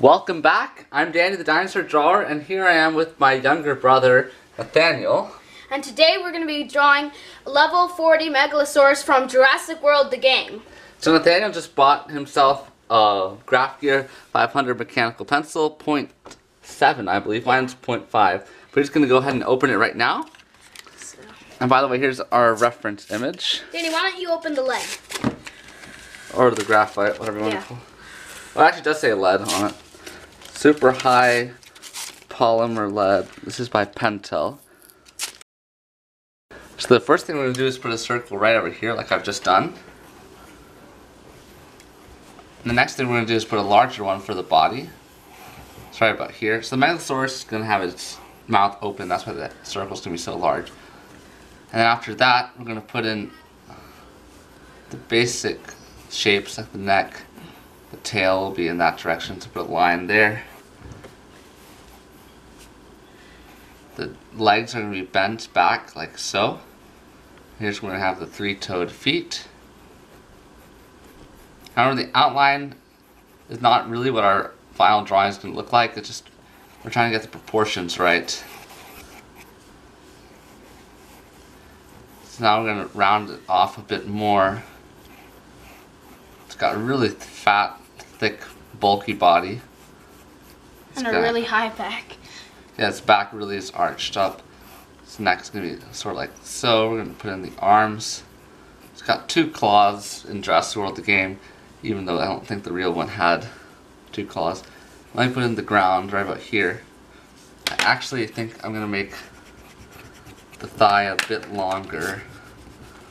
Welcome back. I'm Danny the Dinosaur Drawer, and here I am with my younger brother, Nathaniel. And today we're going to be drawing level 40 Megalosaurus from Jurassic World, the game. So Nathaniel just bought himself a Graph Gear 500 mechanical pencil, 0.7 I believe, mine's 0.5. We're just going to go ahead and open it right now. And by the way, here's our reference image. Danny, why don't you open the lead? Or the graphite, whatever you want to call it. Well, it actually does say lead on it. Super high polymer lead. This is by Pentel. So the first thing we're going to do is put a circle right over here like I've just done. And the next thing we're going to do is put a larger one for the body. It's right about here. So the Megalosaurus is going to have its mouth open. That's why the circle is going to be so large. And then after that, we're going to put in the basic shapes like the neck. The tail will be in that direction, to put a line there. The legs are going to be bent back like so. Here's where we're going to have the three-toed feet. However, the outline is not really what our final drawing is going to look like. It's just, we're trying to get the proportions right. So now we're going to round it off a bit more. It's got a really fat, thick, bulky body. And a really high back. Yeah, its back really is arched up. Its neck's going to be sort of like so. We're going to put in the arms. It's got two claws in Jurassic World, the game, even though I don't think the real one had two claws. Let me put in the ground right about here. I actually think I'm going to make the thigh a bit longer.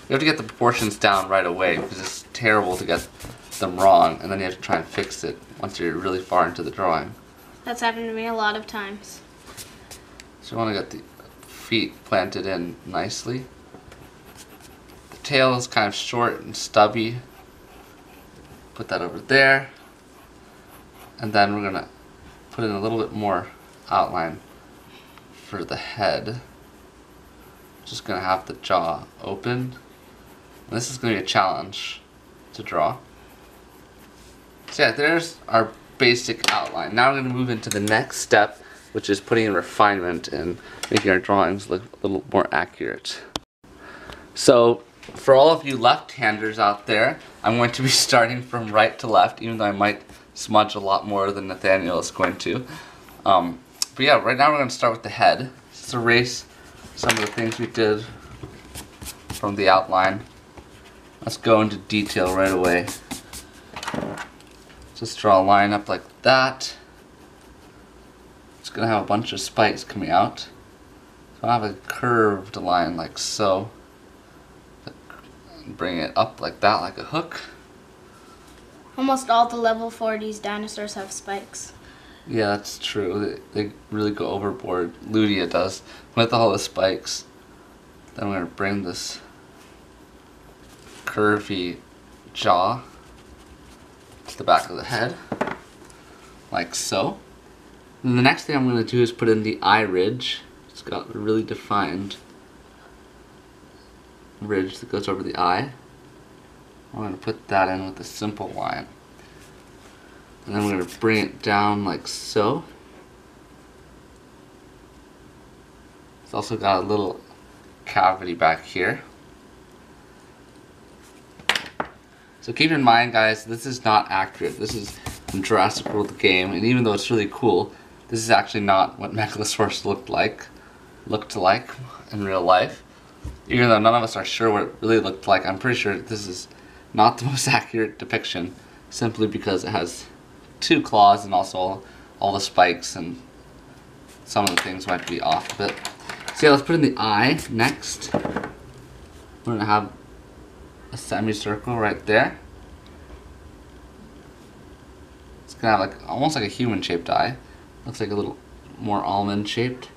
You have to get the proportions down right away because it's terrible to get them wrong, and then you have to try and fix it once you're really far into the drawing. That's happened to me a lot of times. So you want to get the feet planted in nicely. The tail is kind of short and stubby. Put that over there. And then we're going to put in a little bit more outline for the head. Just going to have the jaw open. And this is going to be a challenge to draw. So yeah, there's our basic outline. Now we're going to move into the next step, which is putting in refinement and making our drawings look a little more accurate. So for all of you left-handers out there, I'm going to be starting from right to left, even though I might smudge a lot more than Nathaniel is going to. But yeah, right now we're going to start with the head. Let's erase some of the things we did from the outline. Let's go into detail right away. Just draw a line up like that. It's going to have a bunch of spikes coming out. So I have a curved line like so. Bring it up like that, like a hook. Almost all the level 40s dinosaurs have spikes. Yeah, that's true. They really go overboard. Ludia does. With all the spikes. Then we're going to bring this curvy jaw to the back of the head. Like so. And the next thing I'm going to do is put in the eye ridge. It's got a really defined ridge that goes over the eye. I'm going to put that in with a simple line. And then we're going to bring it down like so. It's also got a little cavity back here. So keep in mind, guys, this is not accurate. This is from Jurassic World the game, and even though it's really cool, this is actually not what Megalosaurus looked like in real life. Even though none of us are sure what it really looked like, I'm pretty sure this is not the most accurate depiction, simply because it has two claws and also all the spikes, and some of the things might be off a bit. So yeah, let's put in the eye next. We're going to have a semicircle right there. It's going to have like almost like a human-shaped eye. Looks like a little more almond-shaped.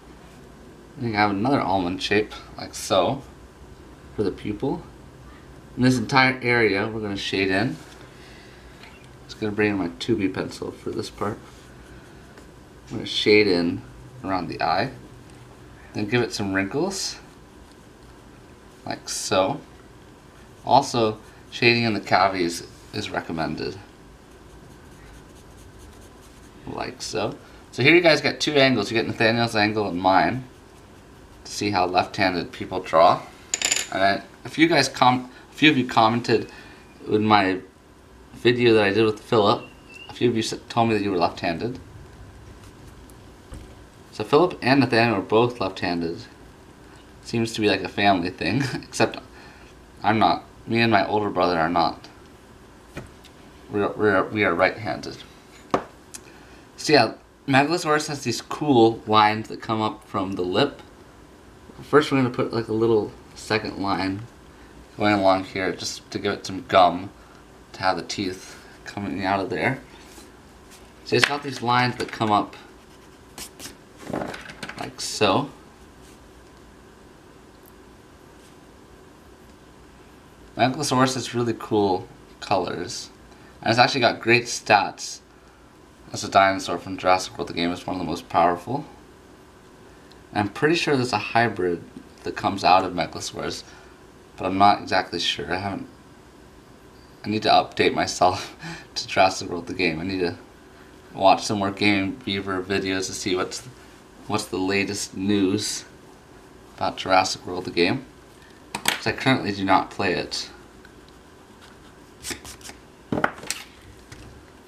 Then you have another almond shape, like so, for the pupil. And this entire area we're going to shade in. Just going to bring in my 2B pencil for this part. I'm going to shade in around the eye. Then give it some wrinkles, like so. Also, shading in the cavities is recommended. like so. So here you guys get two angles. You get Nathaniel's angle and mine to see how left-handed people draw. And then a few of you commented in my video that I did with Philip. A few of you told me that you were left-handed. So Philip and Nathaniel are both left-handed. Seems to be like a family thing, except I'm not. Me and my older brother are not. We are right-handed. So yeah, Megalosaurus has these cool lines that come up from the lip. First we're going to put like a little second line going along here just to give it some gum to have the teeth coming out of there. So it's got these lines that come up like so. Megalosaurus has really cool colors. And it's actually got great stats as a dinosaur from Jurassic World. The game is one of the most powerful. And I'm pretty sure there's a hybrid that comes out of Megalosaurus, but I'm not exactly sure. I need to update myself to Jurassic World the game. I need to watch some more Gaming Beaver videos to see what's the latest news about Jurassic World the game. Because I currently do not play it.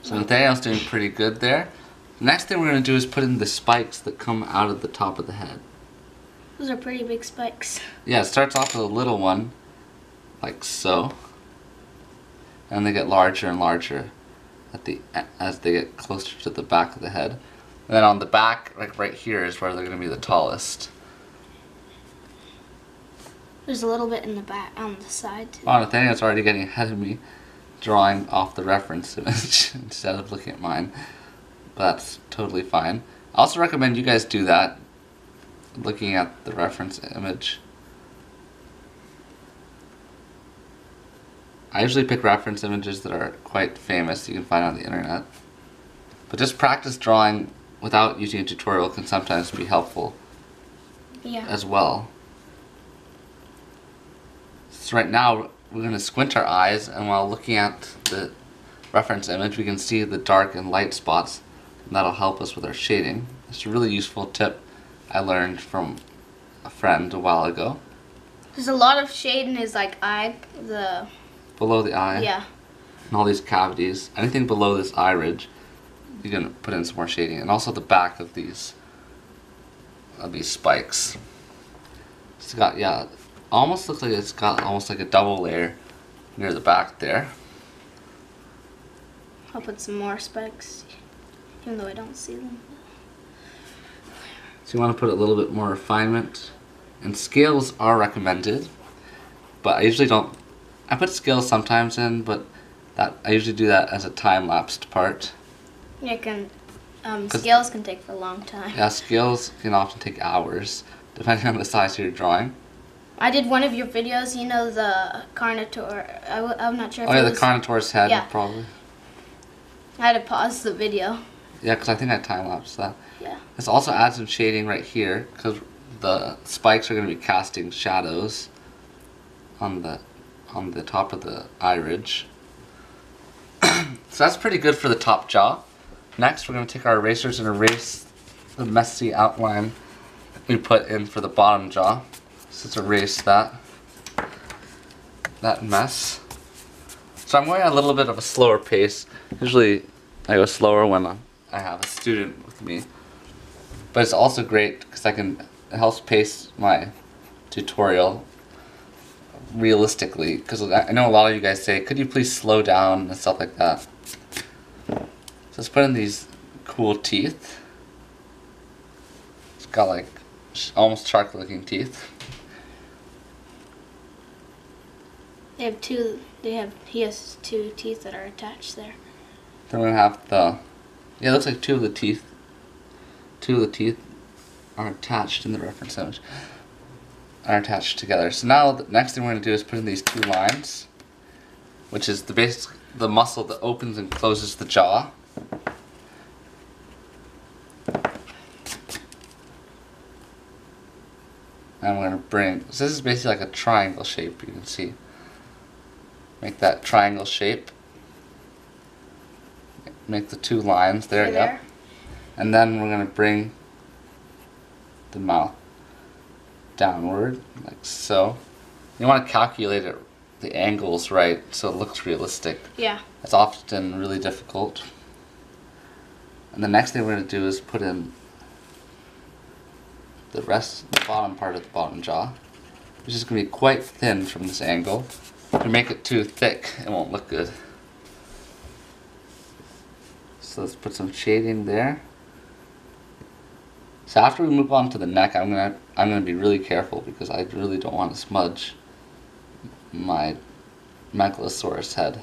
So Nathaniel's doing pretty good there. The next thing we're going to do is put in the spikes that come out of the top of the head. Those are pretty big spikes. Yeah, it starts off with a little one, like so. And they get larger and larger as they get closer to the back of the head. And then on the back, like right here, is where they're going to be the tallest. There's a little bit in the back, on the side too. Oh, Nathaniel's already getting ahead of me, drawing off the reference image instead of looking at mine. But that's totally fine. I also recommend you guys do that, looking at the reference image. I usually pick reference images that are quite famous you can find on the internet. But just practice drawing without using a tutorial can sometimes be helpful as well. So right now we're going to squint our eyes, and while looking at the reference image we can see the dark and light spots, and that'll help us with our shading. It's a really useful tip I learned from a friend a while ago. There's a lot of shade in his eye, below the eye. Yeah. And all these cavities. Anything below this eye ridge, you can put in some more shading. And also the back of these spikes. It's got, yeah, almost looks like it's got almost like a double layer near the back there. I'll put some more spikes, even though I don't see them. So you want to put a little bit more refinement. And scales are recommended, but I usually don't. I put scales sometimes in, but I usually do that as a time-lapsed part. Yeah, scales can take for a long time. Yeah, scales can often take hours, depending on the size of your drawing. I did one of your videos, you know, the Carnotaur. I'm not sure if it was... the Carnotaur's head, yeah. Probably. I had to pause the video. Yeah, because I think I time-lapsed that. Yeah. Let's also add some shading right here, because the spikes are going to be casting shadows on the top of the eye ridge. So that's pretty good for the top jaw. Next, we're going to take our erasers and erase the messy outline we put in for the bottom jaw. So let's erase that mess. So I'm going at a little bit of a slower pace. Usually I go slower when I have a student with me. But it's also great because it helps pace my tutorial realistically, because I know a lot of you guys say, could you please slow down and stuff like that. So let's put in these cool teeth. It's got like almost shark looking teeth. He has two teeth that are attached there. Then we have it looks like two of the teeth are attached in the reference image. Are attached together. So now the next thing we're going to do is put in these two lines, which is the muscle that opens and closes the jaw. And we're going to so this is basically like a triangle shape, you can see. Make that triangle shape. Make the two lines there, Yep. And then we're going to bring the mouth downward, like so. You want to calculate it, the angles right, so it looks realistic. Yeah. It's often really difficult. And the next thing we're going to do is put in the bottom part of the bottom jaw, which is going to be quite thin from this angle. If you make it too thick, it won't look good. So let's put some shading there. So after we move on to the neck, I'm gonna be really careful because I really don't want to smudge my Megalosaurus head.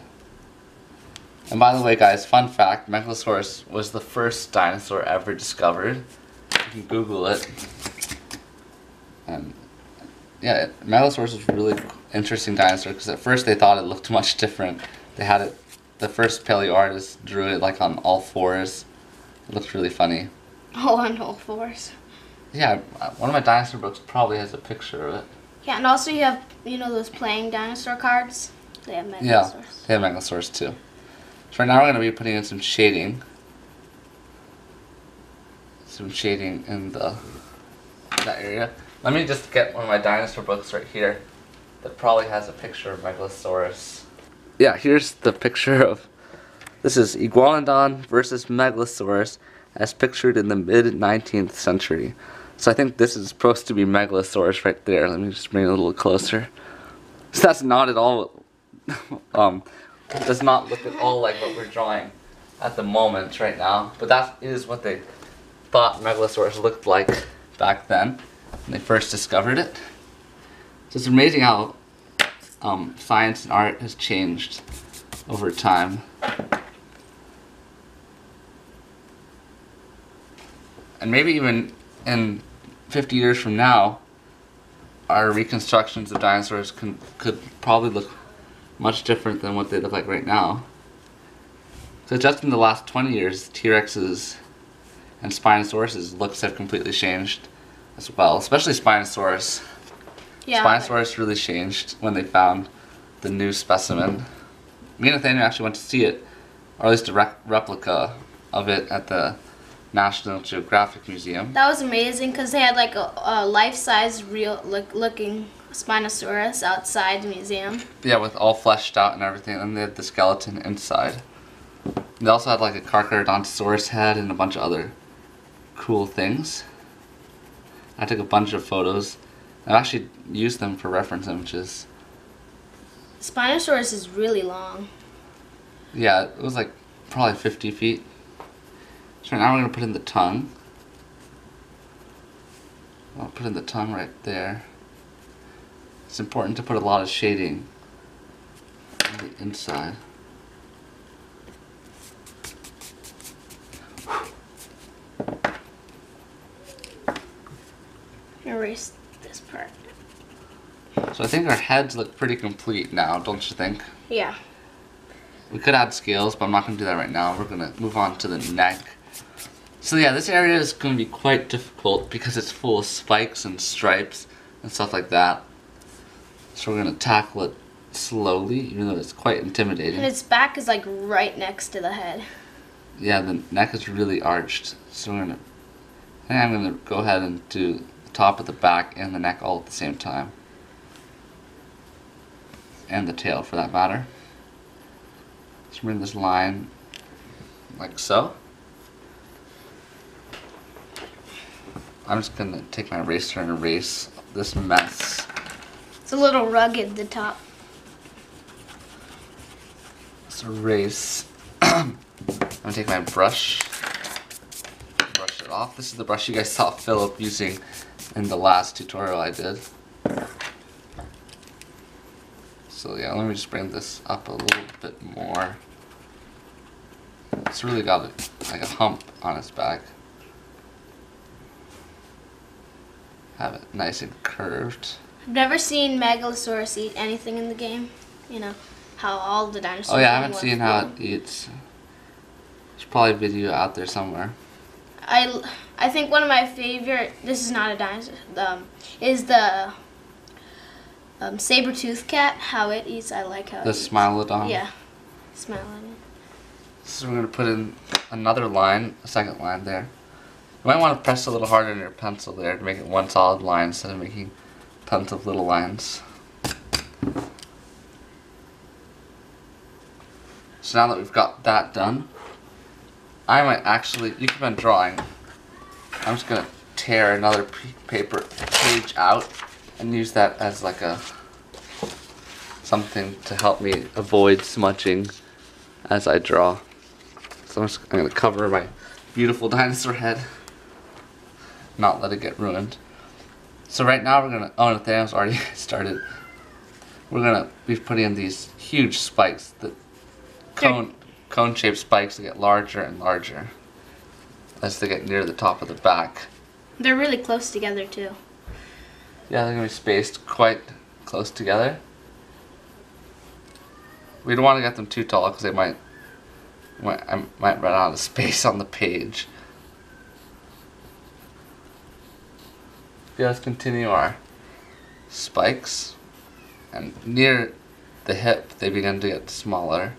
And by the way, guys, fun fact: Megalosaurus was the first dinosaur ever discovered. You can Google it. And yeah, Megalosaurus was a really interesting dinosaur because at first they thought it looked much different. They had it. The first paleo artist drew it like on all fours. It looked really funny. Oh, on all fours. Yeah, one of my dinosaur books probably has a picture of it. Yeah, and also you have, you know, those playing dinosaur cards? They have Megalosaurus. Yeah, they have Megalosaurus too. So right now we're going to be putting in some shading. Some shading in that area. Let me just get one of my dinosaur books right here that probably has a picture of Megalosaurus. Yeah, here's the picture of, this is Iguanodon versus Megalosaurus as pictured in the mid-19th century. So I think this is supposed to be Megalosaurus right there. Let me just bring it a little closer. So that's not at all, does not look at all like what we're drawing at the moment right now. But that is what they thought Megalosaurus looked like back then when they first discovered it. So it's amazing how science and art has changed over time. And maybe even in 50 years from now, our reconstructions of dinosaurs could probably look much different than what they look like right now. So just in the last 20 years, T-Rex's and Spinosaurus's looks have completely changed as well, especially Spinosaurus. Yeah. Spinosaurus really changed when they found the new specimen. Me and Nathaniel actually went to see it, or at least a replica of it at the National Geographic Museum. That was amazing because they had like a life-size, real looking Spinosaurus outside the museum. Yeah, with all fleshed out and everything, and they had the skeleton inside. They also had like a Carcharodontosaurus head and a bunch of other cool things. I took a bunch of photos. I've actually used them for reference images. Spinosaurus is really long. Yeah, it was like probably 50 feet. So now we're going to put in the tongue. I'll put in the tongue right there. It's important to put a lot of shading on the inside. Erase this part. So I think our heads look pretty complete now, don't you think? Yeah. We could add scales, but I'm not going to do that right now. We're going to move on to the neck. So yeah, this area is going to be quite difficult because it's full of spikes and stripes and stuff like that. So we're going to tackle it slowly, even though it's quite intimidating. And its back is like right next to the head. Yeah, the neck is really arched. So I think I'm going to go ahead and do the top of the back and the neck all at the same time. And the tail for that matter. So bring this line like so. I'm just going to take my eraser and erase this mess. It's a little rugged, the top. Let's erase. I'm going to take my brush it off. This is the brush you guys saw Philip using in the last tutorial I did. So yeah, let me just bring this up a little bit more. It's really got like a hump on its back. Have it nice and curved. I've never seen Megalosaurus eat anything in the game. You know, how all the dinosaurs. Oh yeah, I haven't seen how it eats. There's probably a video out there somewhere. I think one of my favorite, this is not a dinosaur, is the saber-toothed cat, how it eats. I like how it eats. The Smilodon? Yeah, Smilodon. So we're going to put in another line, a second line there. You might want to press a little harder on your pencil there to make it one solid line instead of making tons of little lines. So now that we've got that done, I might actually, you keep on drawing, I'm just going to tear another paper page out and use that as like a something to help me avoid smudging as I draw. So I'm going to cover my beautiful dinosaur head, not let it get ruined. So right now we're going to, oh, Nathaniel's already started. We're going to be putting in these huge spikes, the cone-shaped spikes that get larger and larger as they get near the top of the back. They're really close together too. Yeah, they're going to be spaced quite close together. We don't want to get them too tall because I might run out of space on the page. Yeah, let's continue our spikes. And near the hip, they begin to get smaller.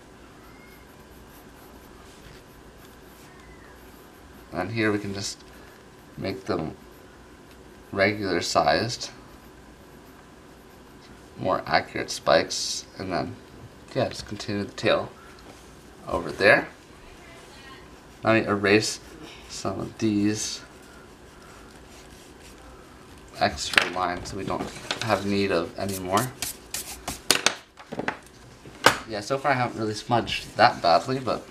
And here we can just make them regular sized, more accurate spikes, and then yeah, just continue the tail over there. Now I erase some of these extra lines we don't have need of anymore. Yeah, so far I haven't really smudged that badly, but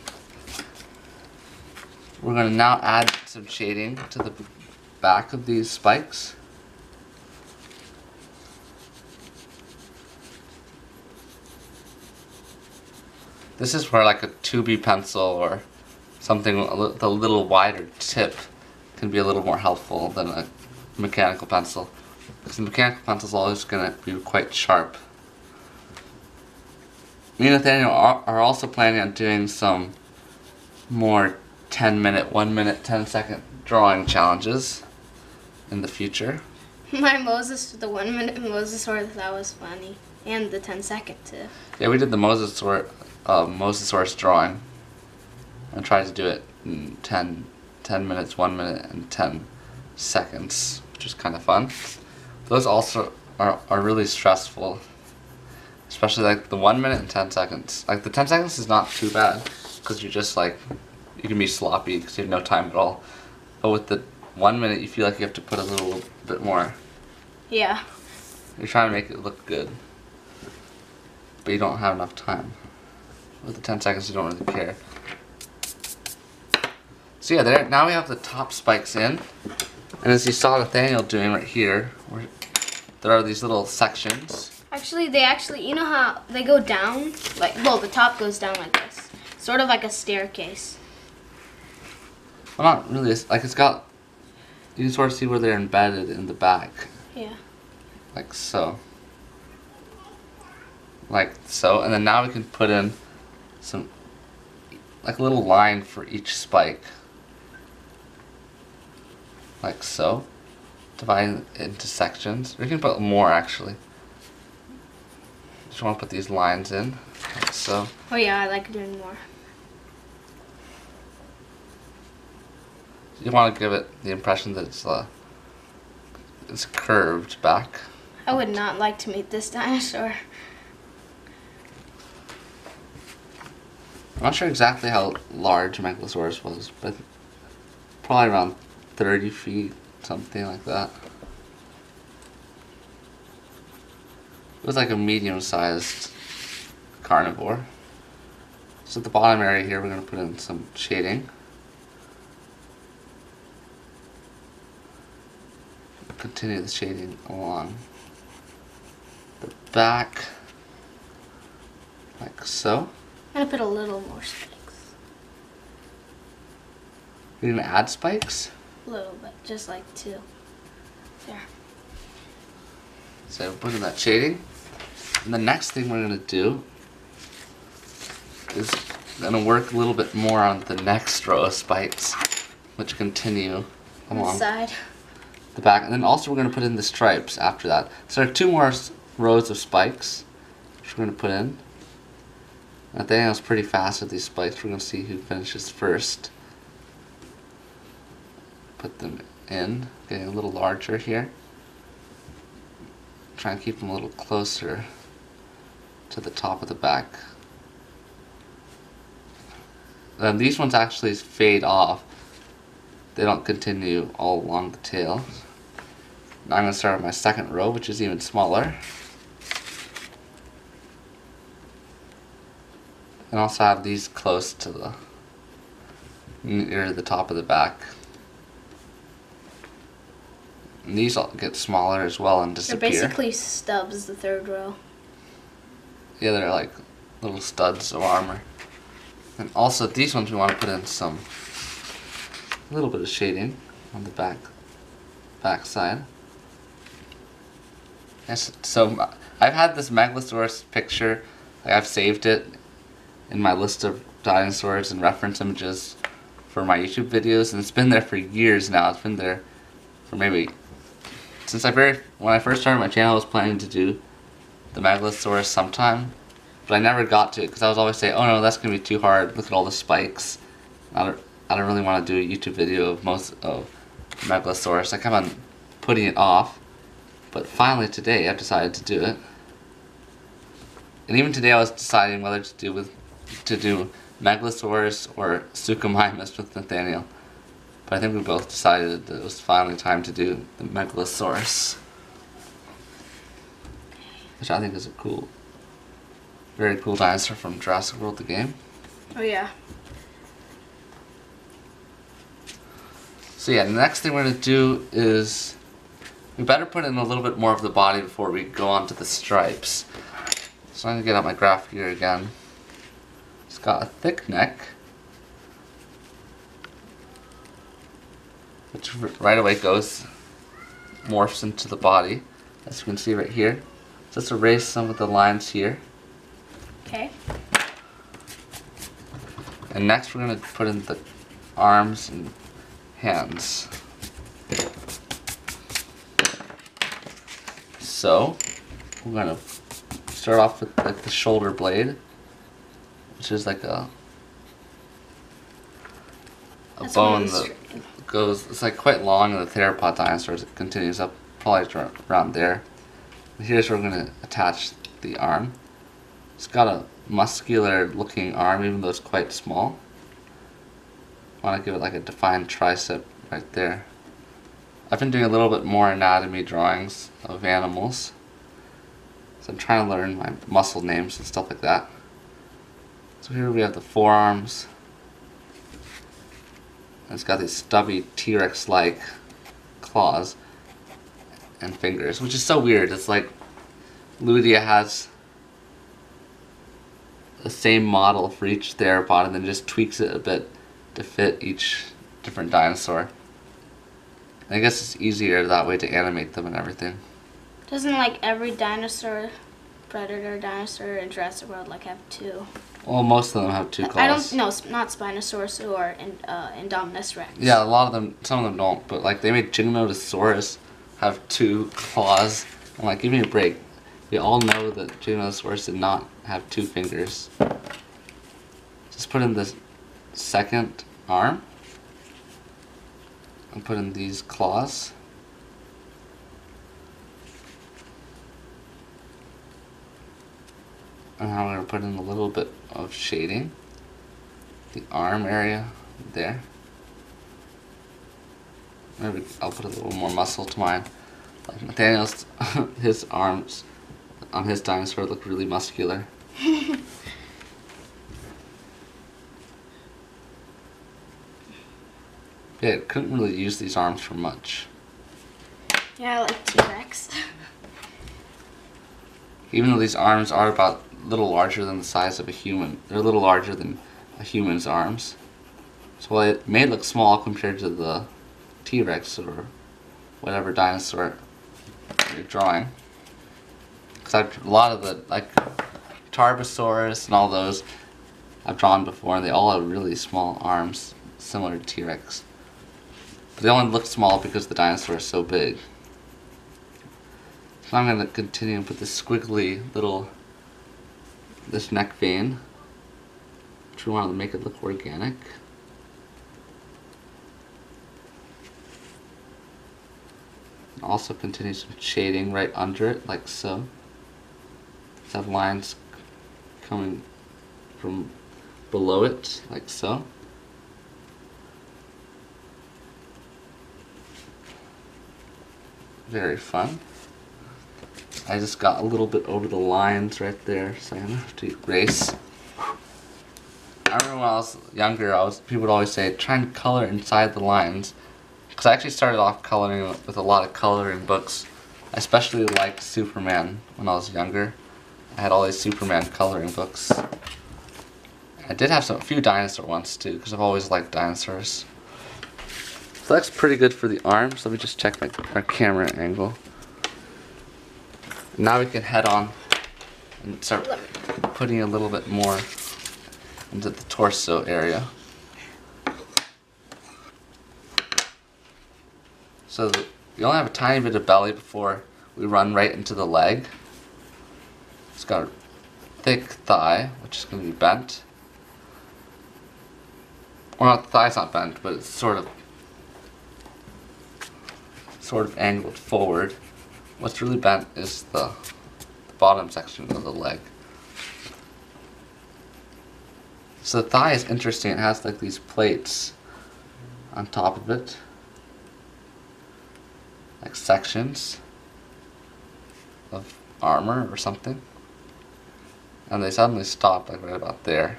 we're going to now add some shading to the back of these spikes. This is where like a 2B pencil or something with a little wider tip can be a little more helpful than a mechanical pencil. Because the mechanical pencil is always going to be quite sharp. Me and Nathaniel are also planning on doing some more 10-minute, 1-minute, 10-second drawing challenges in the future. My Moses, the 1-minute Mosasaurus, that was funny. And the 10-second too. Yeah, we did the Mosasaurus drawing and tried to do it in 10 minutes, 1 minute, and 10 seconds, which is kind of fun. Those also are really stressful, especially like the 1 minute and 10 seconds. Like the 10 seconds is not too bad because you're just like, you can be sloppy because you have no time at all. But with the 1 minute, you feel like you have to put a little bit more. Yeah. You're trying to make it look good, but you don't have enough time. With the 10 seconds, you don't really care. So yeah, there. Now we have the top spikes in, and as you saw Nathaniel doing right here, there are these little sections. Actually, you know how they go down? Like, well, the top goes down like this. Sort of like a staircase. Well, not really. Like it's got, you can sort of see where they're embedded in the back. Yeah. Like so. Like so, and then now we can put in some, like a little line for each spike. Like so. Divide it into sections. We can put more actually. Just want to put these lines in. Like so. Oh yeah, I like doing more. You want to give it the impression that it's curved back. I would not like to meet this dinosaur. I'm not sure exactly how large Megalosaurus was, but probably around 30 feet, something like that. It was like a medium-sized carnivore. So at the bottom area here, we're going to put in some shading. Continue the shading along the back, like so. I'm gonna put a little more spikes. You're gonna add spikes? A little bit, just like 2. There. So put in that shading. And the next thing we're gonna do is gonna work a little bit more on the next row of spikes, which continue along Side. the back. And then also we're gonna put in the stripes after that. So there are 2 more rows of spikes, which we're gonna put in. Nathaniel's pretty fast with these spikes. We're gonna see who finishes first. put them in, getting a little larger here. Try and keep them a little closer to the top of the back. Then these ones actually fade off. They don't continue all along the tail. Now I'm going to start with my second row, which is even smaller. And also have these close to the near the top of the back. And these all get smaller as well and disappear. They're basically stubs, the third row. Yeah, they're like little studs of armor. And also these ones we want to put in a little bit of shading on the back side. Yes, so I've had this Megalosaurus picture. I've saved it in my list of dinosaurs and reference images for my YouTube videos, and it's been there for years now. It's been there for maybe since when I first started my channel. I was planning to do the Megalosaurus sometime, but I never got to it because I was always saying, "Oh no, that's gonna be too hard. Look at all the spikes." I don't really want to do a YouTube video of Megalosaurus. I kept on putting it off, but finally today I've decided to do it. And even today I was deciding whether to do Megalosaurus or Suchomimus with Nathaniel. But I think we both decided that it was finally time to do the Megalosaurus, which I think is a very cool dinosaur from Jurassic World, the game. Oh yeah. So yeah, the next thing we're going to do is we better put in a little bit more of the body before we go on to the stripes. So I'm going to get out my graph here again. It's got a thick neck, which right away morphs into the body, as you can see right here. So let's erase some of the lines here. Okay. And next we're going to put in the arms and hands. So we're going to start off with like the shoulder blade, which is like a bone that goes, it's like quite long in the theropod dinosaurs. It continues up probably around there. And here's where we're going to attach the arm. It's got a muscular looking arm even though it's quite small. I want to give it like a defined tricep right there. I've been doing a little bit more anatomy drawings of animals. So I'm trying to learn my muscle names and stuff like that. So here we have the forearms. And it's got these stubby T-Rex-like claws and fingers, which is so weird. It's like Ludia has the same model for each theropod and then just tweaks it a bit to fit each different dinosaur. I guess it's easier that way to animate them and everything. Doesn't like every predator dinosaur in Jurassic World like have two? Well, most of them have two claws. No, not Spinosaurus or Indominus Rex. Yeah, a lot of them, some of them don't, but like they made Giganotosaurus have two claws. I'm like, give me a break. We all know that Giganotosaurus did not have two fingers. Just put in this second arm and put in these claws. And now we're going to put in a little bit of shading. The arm area there. Maybe I'll put a little more muscle to mine. Like Nathaniel's, his arms on his dinosaur look really muscular. Yeah, couldn't really use these arms for much. Yeah, like T-Rex. Even though these arms are about a little larger than the size of a human, they're a little larger than a human's arms. So while it may look small compared to the T-Rex or whatever dinosaur you're drawing, because a lot of the like Tarbosaurus and all those I've drawn before, and they all have really small arms, similar to T-Rex. But they only look small because the dinosaur is so big. So I'm going to continue and put this squiggly little, this neck vein, which we want to make it look organic. also continue some shading right under it, like so. Just have lines coming from below it, like so. Very fun. I just got a little bit over the lines right there, so I'm gonna have to erase. I remember when I was younger, people would always say, try and color inside the lines. Because I actually started off coloring with a lot of coloring books. I especially liked Superman when I was younger. I had all these Superman coloring books. I did have a few dinosaur ones too, because I've always liked dinosaurs. So that's pretty good for the arms. Let me just check our camera angle. Now we can head on and start putting a little bit more into the torso area. So you only have a tiny bit of belly before we run right into the leg. It's got a thick thigh, which is going to be bent. Well, the thigh's not bent, but it's sort of angled forward. What's really bent is the bottom section of the leg. So the thigh is interesting. It has like these plates on top of it, like sections of armor or something, and they suddenly stop like right about there.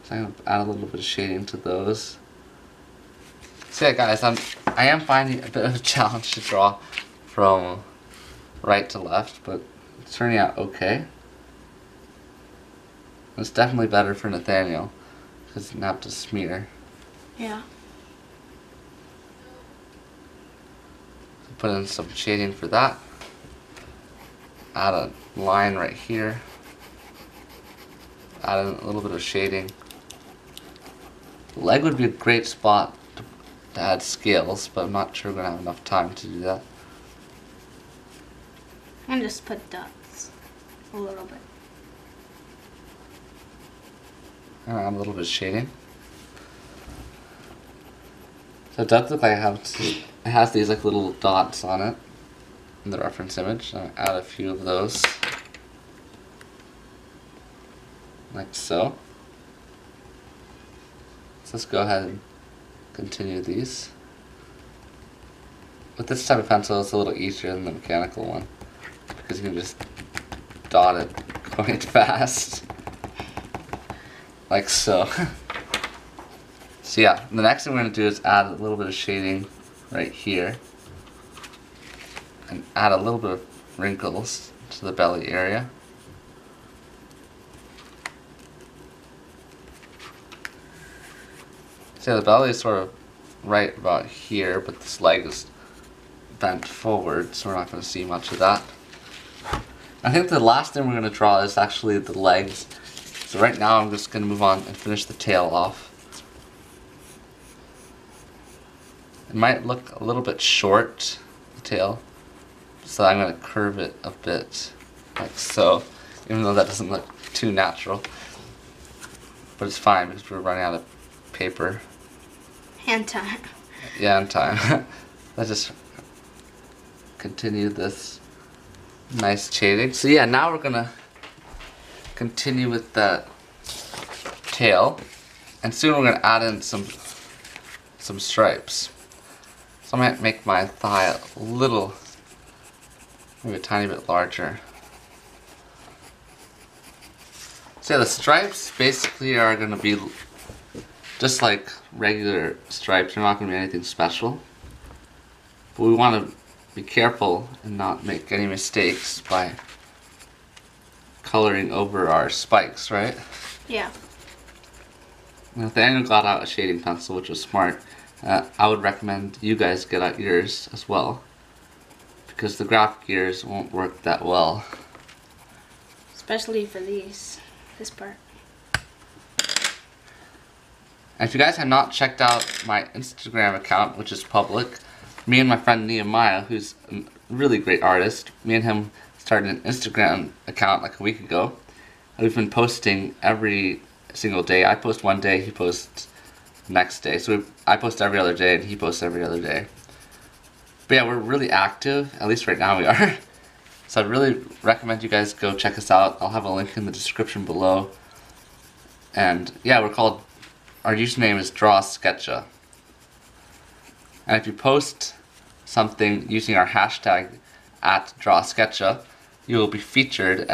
So I'm gonna add a little bit of shading to those. So yeah, guys, I am finding a bit of a challenge to draw from right to left, but it's turning out okay. It's definitely better for Nathaniel because he didn't have to smear. Yeah. Put in some shading for that. Add a line right here. Add in a little bit of shading. The leg would be a great spot to add scales, but I'm not sure we're going to have enough time to do that. And just put dots a little bit. And add a little bit of shading. So it does look like it has these like little dots on it in the reference image. So I'm going to add a few of those. Like so. So let's go ahead and continue these. With this type of pencil, it's a little easier than the mechanical one because you can just dot it quite fast. Like so. So yeah, the next thing we're going to do is add a little bit of shading right here. And add a little bit of wrinkles to the belly area. So yeah, the belly is sort of right about here, but this leg is bent forward, so we're not going to see much of that. I think the last thing we're going to draw is actually the legs. So right now I'm just going to move on and finish the tail off. It might look a little bit short, the tail, so I'm going to curve it a bit, like so, even though that doesn't look too natural. But it's fine because we're running out of paper. And time. Yeah, and time. Let's just continue this nice shading. So yeah, now we're going to continue with that tail, and soon we're going to add in some stripes. So I might make my thigh a little, maybe a tiny bit larger. So yeah, the stripes basically are going to be just like regular stripes. They're not going to be anything special. But we want to be careful and not make any mistakes by coloring over our spikes, right? Yeah. Nathaniel got out a shading pencil, which was smart. I would recommend you guys get out yours as well, because the graphic gears won't work that well. Especially for this part. And if you guys have not checked out my Instagram account, which is public, me and my friend Nehemiah, who's a really great artist, me and him started an Instagram account like a week ago. We've been posting every single day. I post one day, he posts next day. So I post every other day and he posts every other day. But yeah, we're really active, at least right now we are. So I'd really recommend you guys go check us out. I'll have a link in the description below. And yeah, our username is DrawSketcha. And if you post something using our hashtag @DrawSketcha, you will be featured.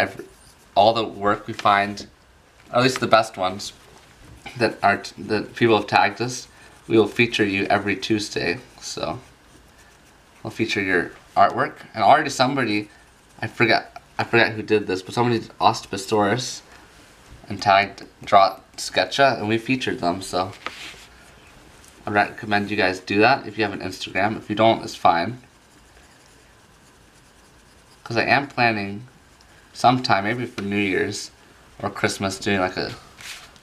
All the work we find, or at least the best ones that people have tagged us, we will feature you every Tuesday. So we'll feature your artwork. And already somebody, I forget who did this, but somebody did Spinosaurus and tagged DrawSketcha, and we featured them. So I recommend you guys do that if you have an Instagram. If you don't, it's fine. Because I am planning sometime, maybe for New Year's or Christmas, doing like a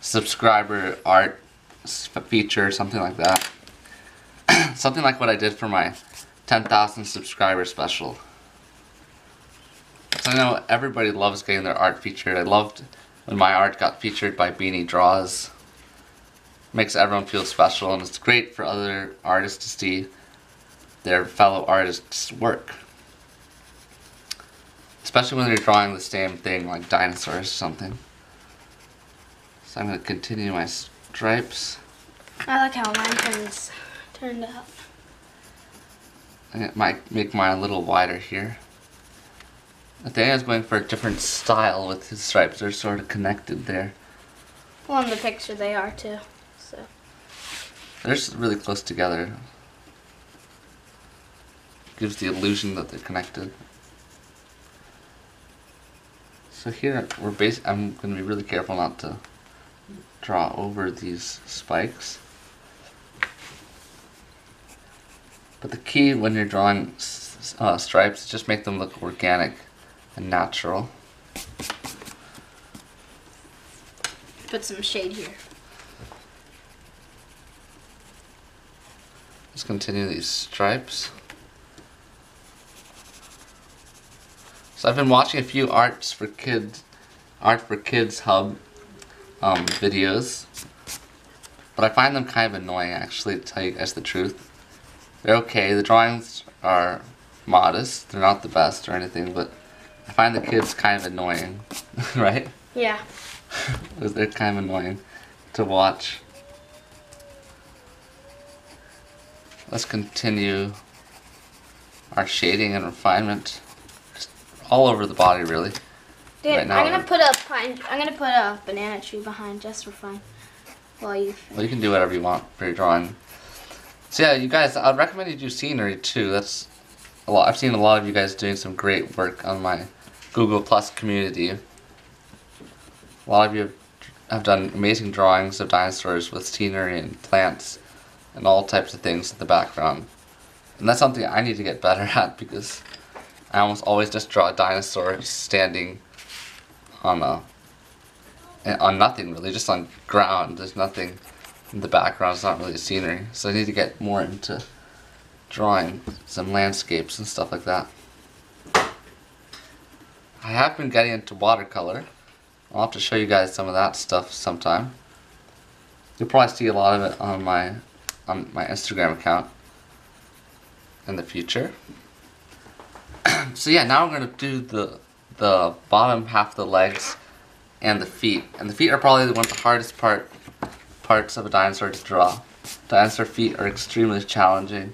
subscriber art feature or something like that. Something like what I did for my 10,000 subscriber special. So I know everybody loves getting their art featured. I loved when my art got featured by Beanie Draws. Makes everyone feel special, and it's great for other artists to see their fellow artists' work. Especially when they're drawing the same thing, like dinosaurs or something. So I'm going to continue my stripes. I like how mine turned out. And it might make mine a little wider here. I think I was going for a different style with his stripes. They're sort of connected there. Well, in the picture they are too. So They're just really close together. Gives the illusion that they're connected. So here I'm going to be really careful not to draw over these spikes. But the key when you're drawing stripes is just make them look organic and natural. put some shade here. Let's continue these stripes. So I've been watching a few Art for Kids Hub videos, but I find them kind of annoying, actually, to tell you guys the truth. They're okay, the drawings are modest, they're not the best or anything, but I find the kids kind of annoying, right? Yeah. They're kind of annoying to watch. Let's continue our shading and refinement just all over the body, really. Dude, right now, I'm gonna put a banana tree behind just for fun. While you. Well, you can do whatever you want for your drawing. So yeah, you guys, I'd recommend you do scenery too. That's a lot. I've seen a lot of you guys doing some great work on my Google Plus community. A lot of you have done amazing drawings of dinosaurs with scenery and plants and all types of things in the background. And that's something I need to get better at, because I almost always just draw a dinosaur standing on nothing really, just on ground. There's nothing in the background, it's not really scenery. So I need to get more into drawing some landscapes and stuff like that. I have been getting into watercolor. I'll have to show you guys some of that stuff sometime. You'll probably see a lot of it on my Instagram account in the future. So yeah, now we're going to do the bottom half of the legs and the feet. And the feet are probably one of the hardest parts of a dinosaur to draw. Dinosaur feet are extremely challenging.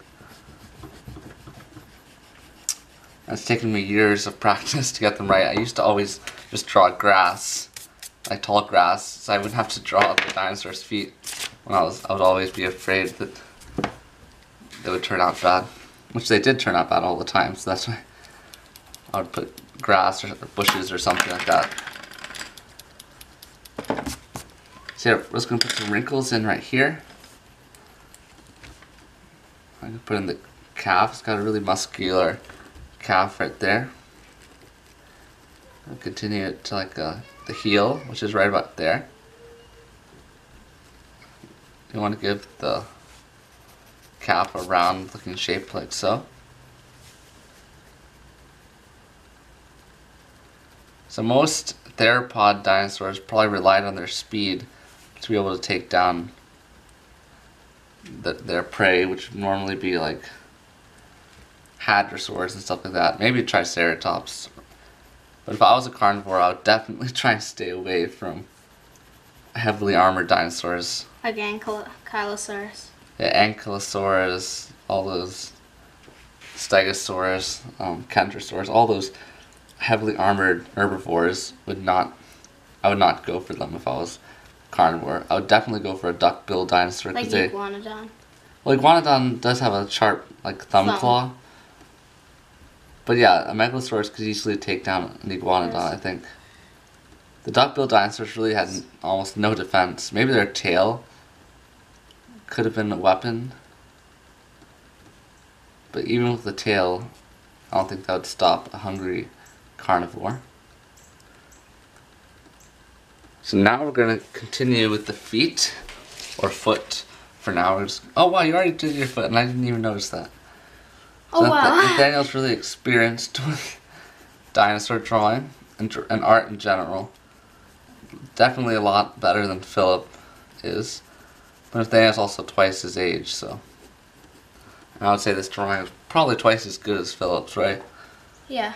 It's taken me years of practice to get them right. I used to always just draw grass, like tall grass, so I wouldn't have to draw the dinosaur's feet. I would always be afraid that they would turn out bad, which they did turn out bad all the time. So that's why I would put grass or bushes or something like that. So yeah, we're just gonna put some wrinkles in right here. I'm gonna put in the calf. It's got a really muscular calf right there. I'll continue it to like the heel, which is right about there. You want to give the calf a round looking shape like so. So most theropod dinosaurs probably relied on their speed to be able to take down their prey, which would normally be like hadrosaurs and stuff like that. Maybe triceratops. But if I was a carnivore, I would definitely try and stay away from heavily armored dinosaurs. Like Ankylosaurus. Yeah, Ankylosaurus, all those Stegosaurus, Kentrosaurus, all those heavily armored herbivores I would not go for them if I was carnivore. I would definitely go for a duck-billed dinosaur. Like Iguanodon. Well, Iguanodon does have a sharp, like, thumb claw. But yeah, a Megalosaurus could easily take down an Iguanodon, I think. The duck-billed dinosaurs really had almost no defense. Maybe their tail could have been a weapon. But even with the tail, I don't think that would stop a hungry carnivore. So now we're going to continue with the feet, or foot for now. Oh wow, you already did your foot and I didn't even notice that. So oh wow. Nathaniel's really experienced with dinosaur drawing and art in general. Definitely a lot better than Philip is. But Nathaniel's also twice his age, so. And I would say this drawing is probably twice as good as Philip's, right? Yeah.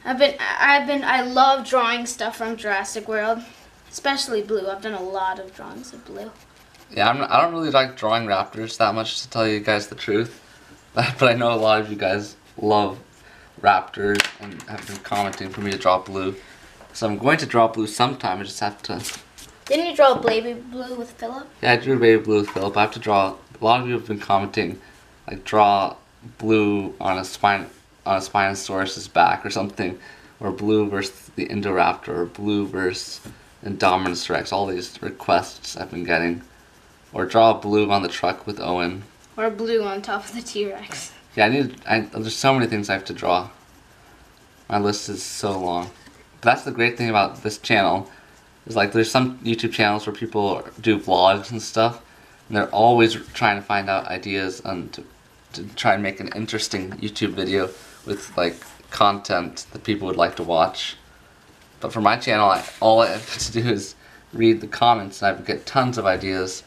I love drawing stuff from Jurassic World, especially Blue. I've done a lot of drawings of Blue. Yeah, I don't really like drawing raptors that much, to tell you guys the truth. But I know a lot of you guys love raptors and have been commenting for me to draw Blue. So I'm going to draw Blue sometime. I just have to. Didn't you draw Baby Blue with Philip? Yeah, I drew Baby Blue with Philip. I have to draw. A lot of you have been commenting, like draw Blue on a Spinosaurus's back or something, or Blue versus the Indoraptor, or Blue versus Indominus Rex. All these requests I've been getting, or draw Blue on the truck with Owen, or Blue on top of the T-Rex. Yeah, there's so many things I have to draw. My list is so long. But that's the great thing about this channel, is like there's some YouTube channels where people do vlogs and stuff, and they're always trying to find out ideas and to try and make an interesting YouTube video with like content that people would like to watch. But for my channel, all I have to do is read the comments and I get tons of ideas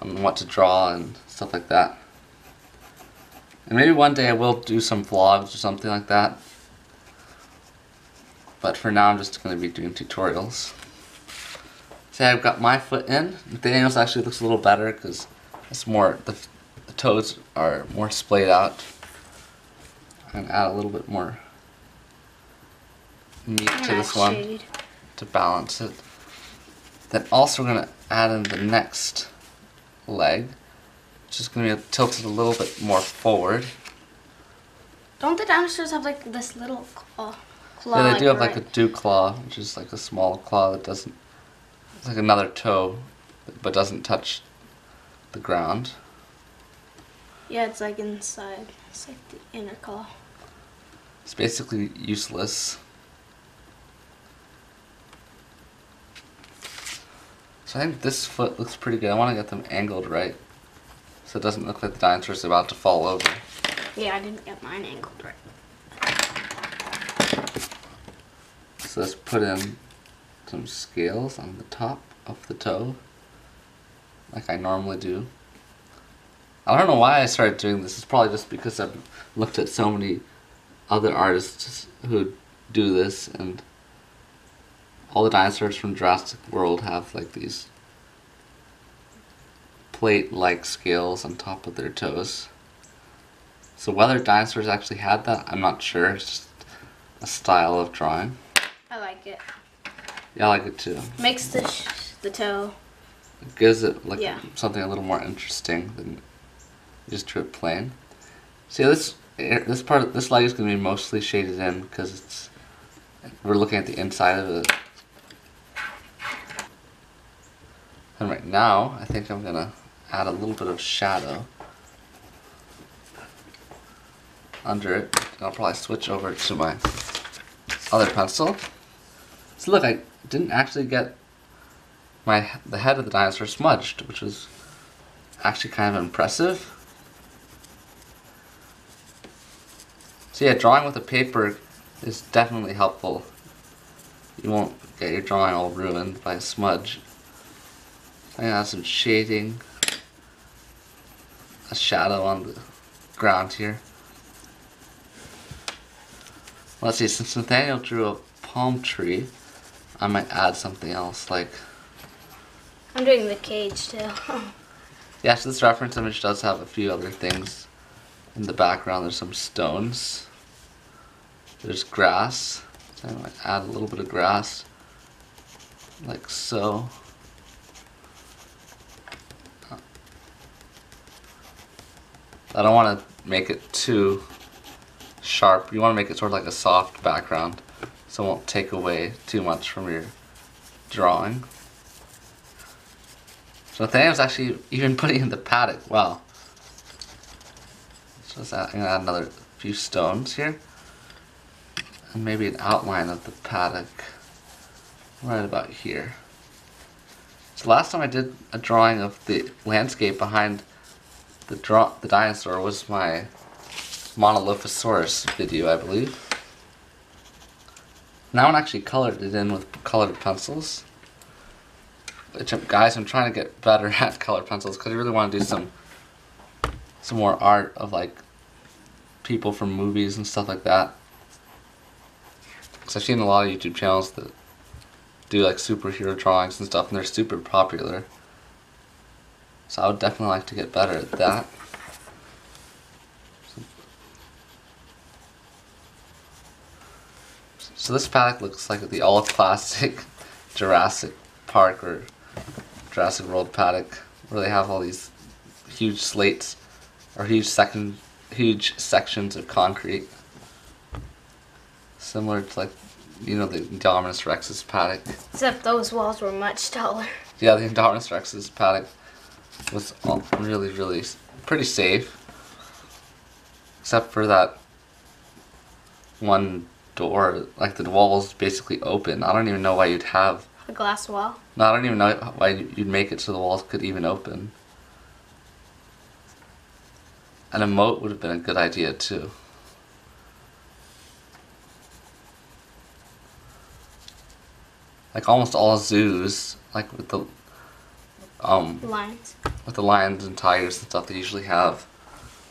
on what to draw and stuff like that. And maybe one day I will do some vlogs or something like that. But for now I'm just going to be doing tutorials. See, I've got my foot in. Nathaniel's actually looks a little better because it's more, the toes are more splayed out. And add a little bit more meat to this one to balance it. Then also we're going to add in the next leg, which is going to be tilted a little bit more forward. Don't the dinosaurs have like this little claw? Yeah, they do have like a dew claw, which is like a small claw that doesn't, it's like another toe, but doesn't touch the ground. Yeah, it's like inside. It's like the inner claw. It's basically useless. So I think this foot looks pretty good. I want to get them angled right, so it doesn't look like the dinosaur's about to fall over. Yeah, I didn't get mine angled right. So let's put in some scales on the top of the toe, like I normally do. I don't know why I started doing this. It's probably just because I've looked at so many other artists who do this, and all the dinosaurs from Jurassic World have like these plate-like scales on top of their toes. So whether dinosaurs actually had that, I'm not sure. It's just a style of drawing. I like it. Yeah, I like it too. Makes the toe. It gives it like something a little more interesting than just drew it plain. See, this leg is going to be mostly shaded in because we're looking at the inside of it. And right now, I think I'm going to add a little bit of shadow under it. I'll probably switch over to my other pencil. So look, I didn't actually get the head of the dinosaur smudged, which was actually kind of impressive. So yeah, drawing with a paper is definitely helpful. You won't get your drawing all ruined by a smudge. I'm gonna add some shading, a shadow on the ground here. Let's see, since Nathaniel drew a palm tree, I might add something else, like... I'm doing the cage too. Yeah, so this reference image does have a few other things. In the background there's some stones. There's grass. So I might add a little bit of grass. Like so. I don't want to make it too sharp. You want to make it sort of like a soft background so it won't take away too much from your drawing. So Nathaniel's actually even putting in the paddock. Wow. So I'm going to add another few stones here. And maybe an outline of the paddock right about here. So last time I did a drawing of the landscape behind the dinosaur was my Megalosaurus video, I believe. That one actually colored it in with colored pencils. Which, guys, I'm trying to get better at colored pencils because I really want to do some more art of like people from movies and stuff like that. Because I've seen a lot of YouTube channels that do like superhero drawings and stuff, and they're super popular. So I would definitely like to get better at that. So this paddock looks like the all-classic Jurassic Park or Jurassic World paddock, where they have all these huge slates or huge sections of concrete, similar to like, you know, the Indominus Rex's paddock. Except those walls were much taller. Yeah, the Indominus Rex's paddock was really pretty safe, except for that one door. Like the wall's basically open. I don't even know why you'd have A glass wall. no, I don't even know why you'd make it so the walls could even open. And a moat would have been a good idea too. Like almost all zoos, like with the Lines. with the lions and tigers and stuff, they usually have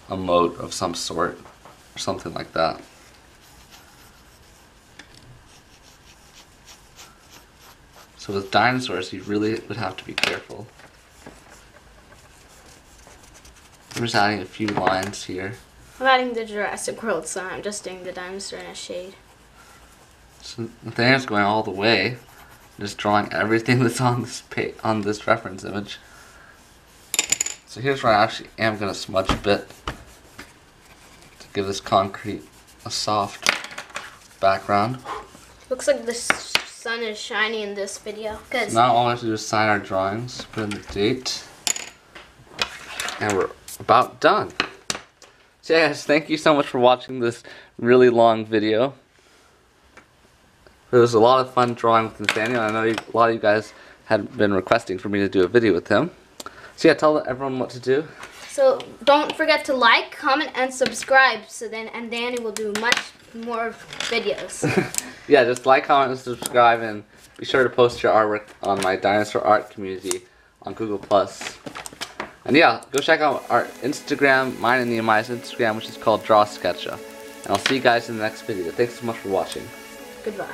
a moat of some sort or something like that. So with dinosaurs, you really would have to be careful. I'm just adding a few lines here. I'm adding the Jurassic World sign. I'm just doing the dinosaur in a shade. So Nathaniel's going all the way, just drawing everything that's on this reference image. So here's where I actually am going to smudge a bit to give this concrete a soft background. Looks like the sun is shiny in this video. So now all we have to do is sign our drawings, put in the date, and we're about done. So yeah, guys, thank you so much for watching this really long video. It was a lot of fun drawing with Nathaniel. I know a lot of you guys had been requesting for me to do a video with him. So yeah, tell everyone what to do. So don't forget to like, comment, and subscribe. And Danny will do much more videos. Yeah, just like, comment, and subscribe, and be sure to post your artwork on my dinosaur art community on Google+. And yeah, go check out our Instagram, mine and Nehemiah's Instagram, which is called Draw Sketcha. And I'll see you guys in the next video. Thanks so much for watching. Goodbye.